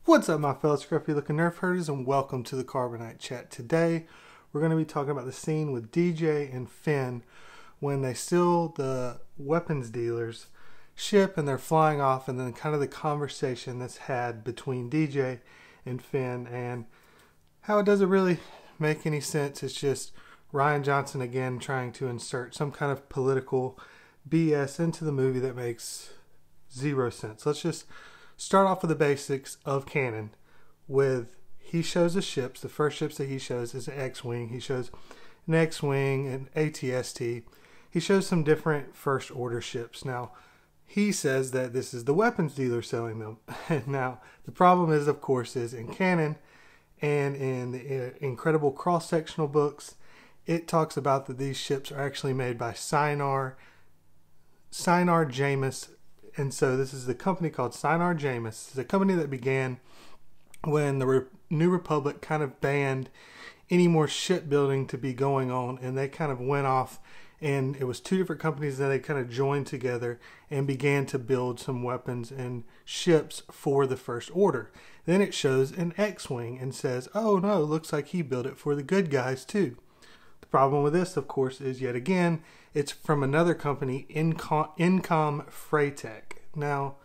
What's up, my fellow scruffy looking nerf herders, and welcome to the Carbonite Chat. Today we're going to be talking about the scene with DJ and Finn when they steal the weapons dealer's ship and they're flying off, and then kind of the conversation that's had between DJ and Finn and how it doesn't really make any sense. It's just Rian Johnson again trying to insert some kind of political BS into the movie that makes zero sense. Let's just start off with the basics of canon with he shows the ships. The first ships that he shows is an X-Wing. He shows an X-Wing, an ATST. He shows some different first order ships. Now, he says that this is the weapons dealer selling them. Now, the problem is, of course, is in canon and in the incredible cross-sectional books, it talks about that these ships are actually made by Sinar Jamis. And so this is the company called Sinar Jamis. It's a company that began when the New Republic kind of banned any more shipbuilding to be going on. And they kind of went off, and it was two different companies that they kind of joined together and began to build some weapons and ships for the First Order. Then it shows an X-Wing and says, oh no, looks like he built it for the good guys too. The problem with this, of course, is yet again, it's from another company, Incom Freytech. Now,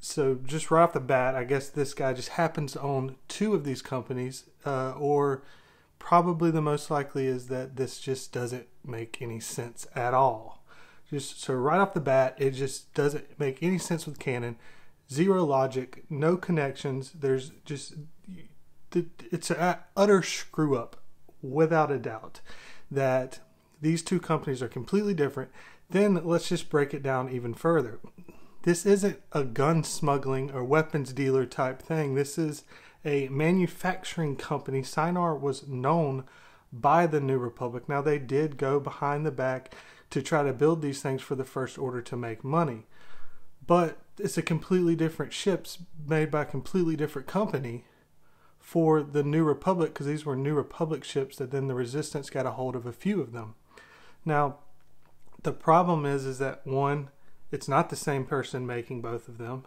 so just right off the bat, I guess this guy just happens to own two of these companies, or probably the most likely is that this just doesn't make any sense at all. Just so right off the bat, it just doesn't make any sense with canon. Zero logic, no connections. There's just, it's an utter screw up, without a doubt, that these two companies are completely different. Then let's just break it down even further. This isn't a gun smuggling or weapons dealer type thing. This is a manufacturing company. Sinar was known by the New Republic. Now, they did go behind the back to try to build these things for the First Order to make money. But it's a completely different ships made by a completely different company for the New Republic, because these were New Republic ships that then the Resistance got a hold of a few of them. Now, the problem is that one, it's not the same person making both of them,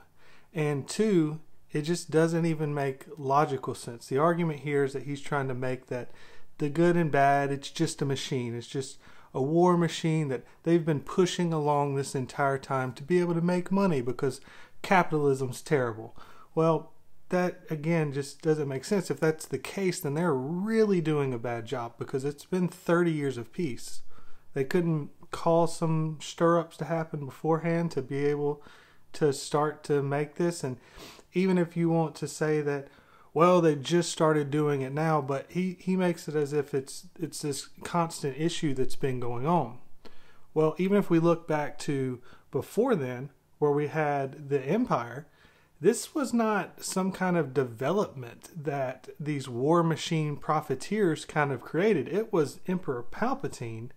and two, it just doesn't even make logical sense. The argument here is that he's trying to make that the good and bad, it's just a machine. It's just a war machine that they've been pushing along this entire time to be able to make money because capitalism's terrible. Well, that again just doesn't make sense. If that's the case, then they're really doing a bad job, because it's been 30 years of peace. They couldn't cause some stir-ups to happen beforehand to be able to start to make this. And even if you want to say that, well, they just started doing it now, but he makes it as if it's this constant issue that's been going on. Well, even if we look back to before then, where we had the Empire, this was not some kind of development that these war machine profiteers kind of created. It was Emperor Palpatine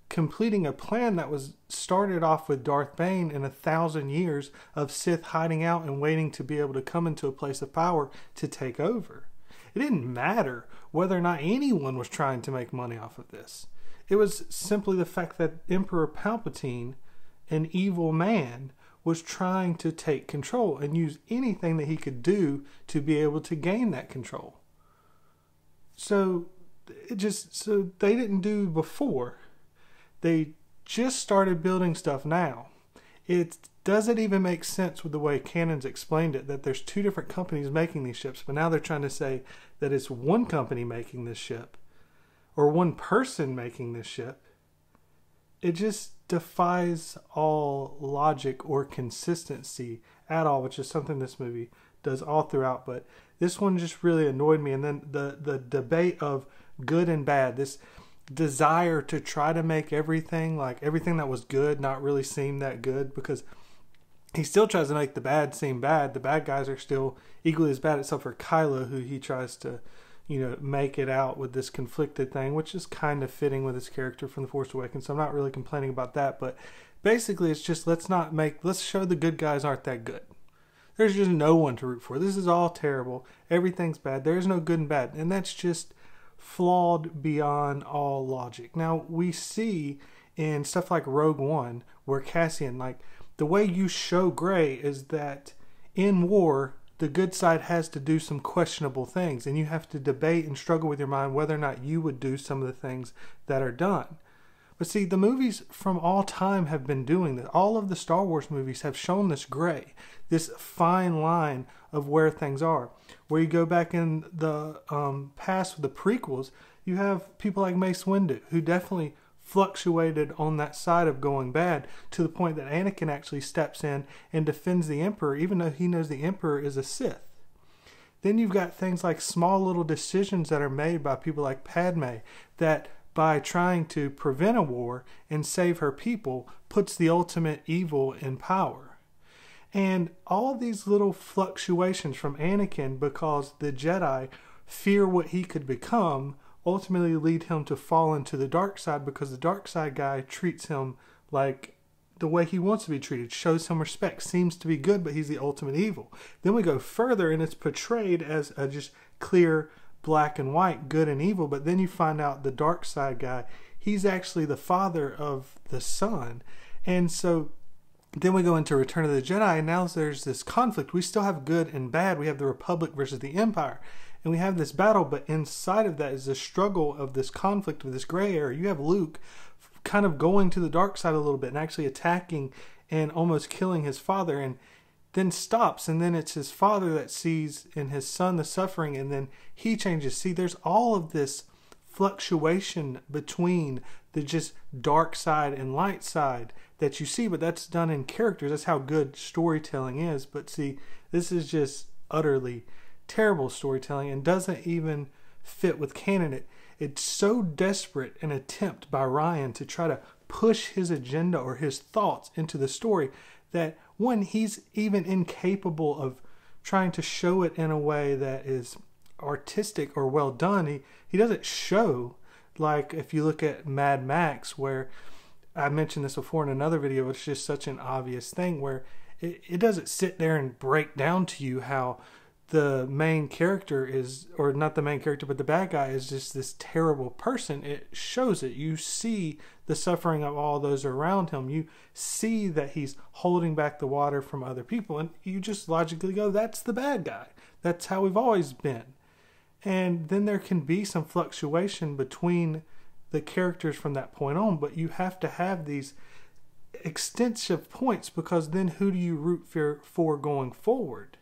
completing a plan that was started off with Darth Bane in 1,000 years of Sith hiding out and waiting to be able to come into a place of power to take over. It didn't matter whether or not anyone was trying to make money off of this. It was simply the fact that Emperor Palpatine, an evil man, was trying to take control and use anything that he could do to be able to gain that control. So they didn't do before. They just started building stuff now. It doesn't even make sense with the way canon's explained it, that there's two different companies making these ships, but now they're trying to say that it's one company making this ship, or one person making this ship. It just defies all logic or consistency at all, which is something this movie does all throughout. But this one just really annoyed me. And then the debate of good and bad, this desire to try to make everything that was good not really seem that good, because he still tries to make the bad seem bad. The bad guys are still equally as bad, except for Kylo, who he tries to make it out with this conflicted thing, which is kind of fitting with his character from The Force Awakens. So I'm not really complaining about that, but basically it's just let's show the good guys aren't that good. There's just no one to root for. This is all terrible. Everything's bad. There's no good and bad. And that's just flawed beyond all logic. Now, we see in stuff like Rogue One, where Cassian, the way you show gray is that in war, the good side has to do some questionable things, and you have to debate and struggle with your mind whether or not you would do some of the things that are done. But see, the movies from all time have been doing that. All of the Star Wars movies have shown this gray, this fine line of where things are. Where you go back in the past with the prequels, you have people like Mace Windu, who definitely fluctuated on that side of going bad, to the point that Anakin actually steps in and defends the Emperor, even though he knows the Emperor is a Sith. Then you've got things like small little decisions that are made by people like Padme, that by trying to prevent a war and save her people, puts the ultimate evil in power. And all these little fluctuations from Anakin, because the Jedi fear what he could become, ultimately lead him to fall into the dark side, because the dark side guy treats him like the way he wants to be treated, shows him respect, seems to be good, but he's the ultimate evil. Then we go further, and it's portrayed as a just clear black and white, good and evil, but then you find out the dark side guy, he's actually the father of the son. And so then we go into Return of the Jedi, and now there's this conflict. We still have good and bad. We have the Republic versus the Empire, and we have this battle, but inside of that is the struggle of this conflict with this gray area. You have Luke kind of going to the dark side a little bit and actually attacking and almost killing his father, and then stops, and then it's his father that sees in his son the suffering, and then he changes. See, there's all of this fluctuation between the just dark side and light side that you see, but that's done in characters. That's how good storytelling is. But see, this is just utterly terrible storytelling and doesn't even fit with canon. It's so desperate an attempt by Rian to try to push his agenda or his thoughts into the story that, when he's even incapable of trying to show it in a way that is artistic or well done. He doesn't show, like if you look at Mad Max, where I mentioned this before in another video, but it's just such an obvious thing where it doesn't sit there and break down to you how the main character is, or not the main character, but the bad guy is just this terrible person. It shows it. You see the suffering of all those around him. You see that he's holding back the water from other people, and you just logically go, that's the bad guy. That's how we've always been. And then there can be some fluctuation between the characters from that point on, but you have to have these extensive points, because then who do you root for going forward?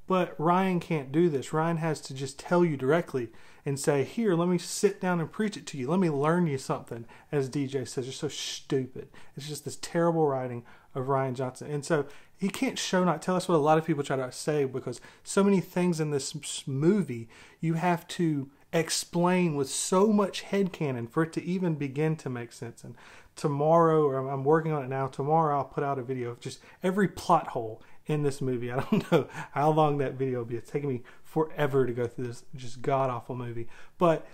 But Rian can't do this. Rian has to just tell you directly and say, here, let me sit down and preach it to you. Let me learn you something, as DJ says. You're so stupid. It's just this terrible writing of Rian Johnson. And so he can't show not tell. Us what a lot of people try to say, because so many things in this movie you have to explain with so much headcanon for it to even begin to make sense. And tomorrow, or I'm working on it now, tomorrow I'll put out a video of just every plot hole in this movie. I don't know how long that video will be. It's taking me forever to go through this just god-awful movie. But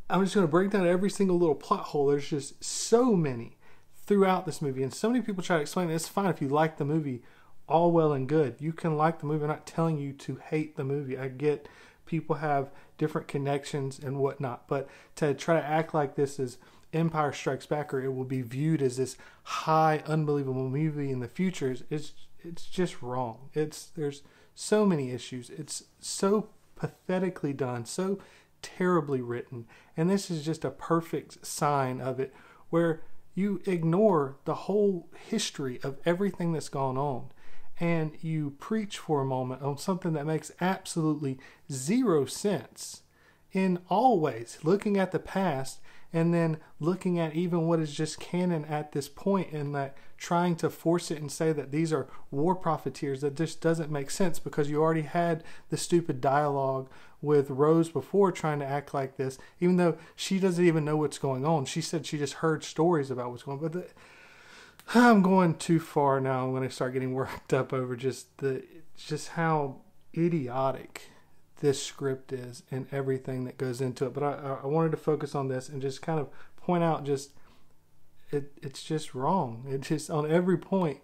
I'm just going to break down every single little plot hole. There's just so many throughout this movie. And so many people try to explain it. It's fine if you like the movie, all well and good. You can like the movie. I'm not telling you to hate the movie. I get people have different connections and whatnot. But to try to act like this is Empire Strikes Back, or it will be viewed as this high, unbelievable movie in the future, it's just wrong. There's so many issues. It's so pathetically done, so terribly written, and this is just a perfect sign of it, where you ignore the whole history of everything that's gone on, and you preach for a moment on something that makes absolutely zero sense in all ways, looking at the past and then looking at even what is just canon at this point, and that trying to force it and say that these are war profiteers, that just doesn't make sense, because you already had the stupid dialogue with Rose before trying to act like this, even though she doesn't even know what's going on. She said she just heard stories about what's going on. But I'm going too far now. I'm going to start getting worked up over just how idiotic this script is and everything that goes into it. But I wanted to focus on this and just kind of point out it's just wrong. It just, on every point,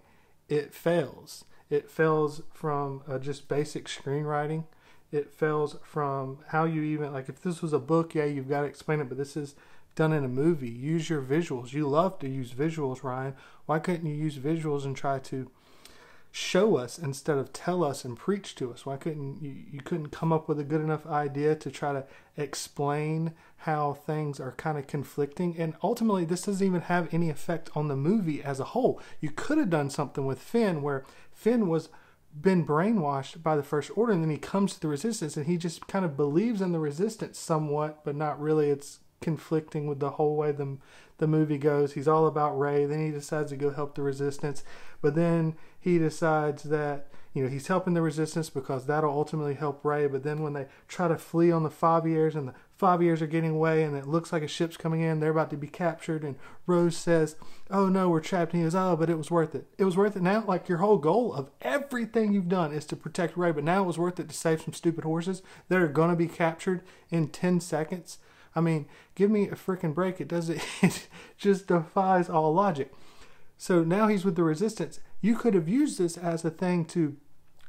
it fails. It fails from just basic screenwriting. It fails from how you even, like, if this was a book, yeah, you've got to explain it, but this is done in a movie. Use your visuals. You love to use visuals, Rian. Why couldn't you use visuals and try to show us instead of tell us and preach to us? Why couldn't you couldn't come up with a good enough idea to try to explain how things are kind of conflicting? And ultimately, this doesn't even have any effect on the movie as a whole. You could have done something with Finn where Finn was been brainwashed by the First Order, and then he comes to the Resistance and he just kind of believes in the Resistance somewhat, but not really. It's conflicting with the whole way the movie goes. He's all about Rey, then he decides to go help the Resistance, but then he decides that, you know, he's helping the Resistance because that'll ultimately help Rey. But then when they try to flee on the Faviers and the Faviers are getting away and it looks like a ship's coming in, they're about to be captured, and Rose says, oh no, we're trapped, and he goes, oh, but it was worth it. It was worth it now? Like, your whole goal of everything you've done is to protect Rey, but now it was worth it to save some stupid horses that are going to be captured in 10 seconds? I mean, give me a freaking break. It just defies all logic. So now he's with the Resistance. You could have used this as a thing to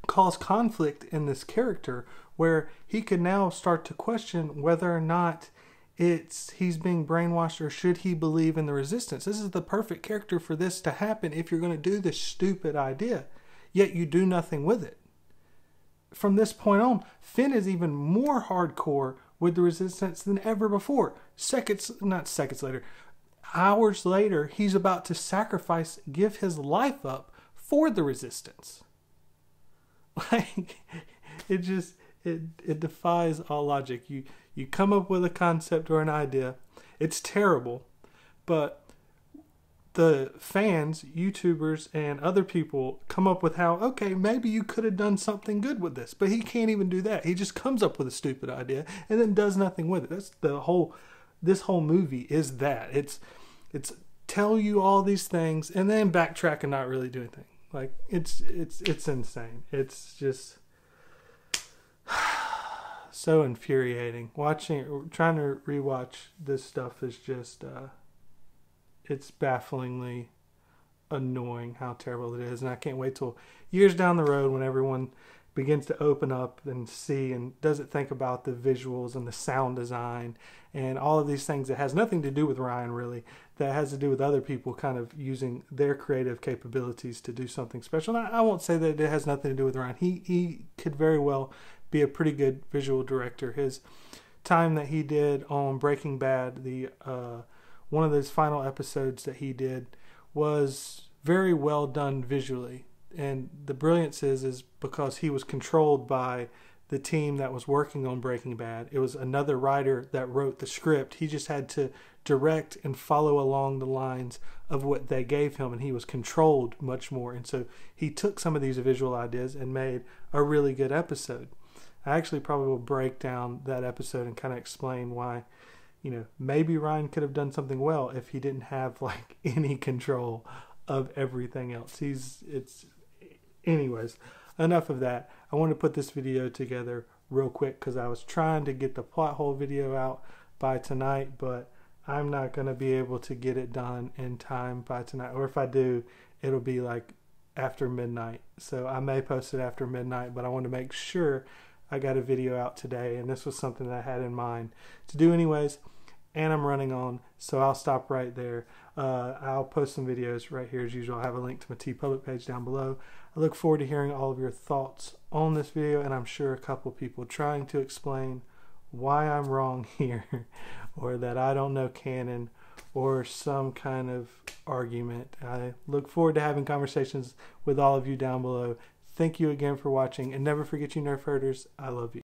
cause conflict in this character, where he could now start to question whether or not he's being brainwashed, or should he believe in the Resistance. This is the perfect character for this to happen if you're going to do this stupid idea, yet you do nothing with it. From this point on, Finn is even more hardcore with the Resistance than ever before. Hours later, he's about to give his life up for the Resistance. Like, it defies all logic. You come up with a concept or an idea, it's terrible, but the fans, YouTubers, and other people come up with how, okay, maybe you could have done something good with this, but he can't even do that. He just comes up with a stupid idea and then does nothing with it. That's this whole movie is that. It's tell you all these things and then backtrack and not really do anything. Like, it's insane. It's just so infuriating. Trying to rewatch this stuff is just it's bafflingly annoying how terrible it is. And I can't wait till years down the road when everyone begins to open up and see and doesn't think about the visuals and the sound design and all of these things that has nothing to do with Rian, really, that has to do with other people kind of using their creative capabilities to do something special. And I won't say that it has nothing to do with Rian. He could very well be a pretty good visual director. His time that he did on Breaking Bad, the one of those final episodes that he did, was very well done visually. And the brilliance is because he was controlled by the team that was working on Breaking Bad. It was another writer that wrote the script. He just had to direct and follow along the lines of what they gave him, and he was controlled much more. And so he took some of these visual ideas and made a really good episode. I actually probably will break down that episode and kind of explain why, you know, maybe Rian could have done something well if he didn't have like any control of everything else. Anyways, enough of that. I want to put this video together real quick because I was trying to get the plot hole video out by tonight, but I'm not going to be able to get it done in time by tonight. Or if I do, it'll be like after midnight. So I may post it after midnight, but I want to make sure I got a video out today, and this was something that I had in mind to do anyways, and I'm running on, so I'll stop right there. I'll post some videos right here as usual. I have a link to my TeePublic page down below. I look forward to hearing all of your thoughts on this video, and I'm sure a couple people trying to explain why I'm wrong here, or that I don't know canon, or some kind of argument. I look forward to having conversations with all of you down below. Thank you again for watching, and never forget, you nerf herders, I love you.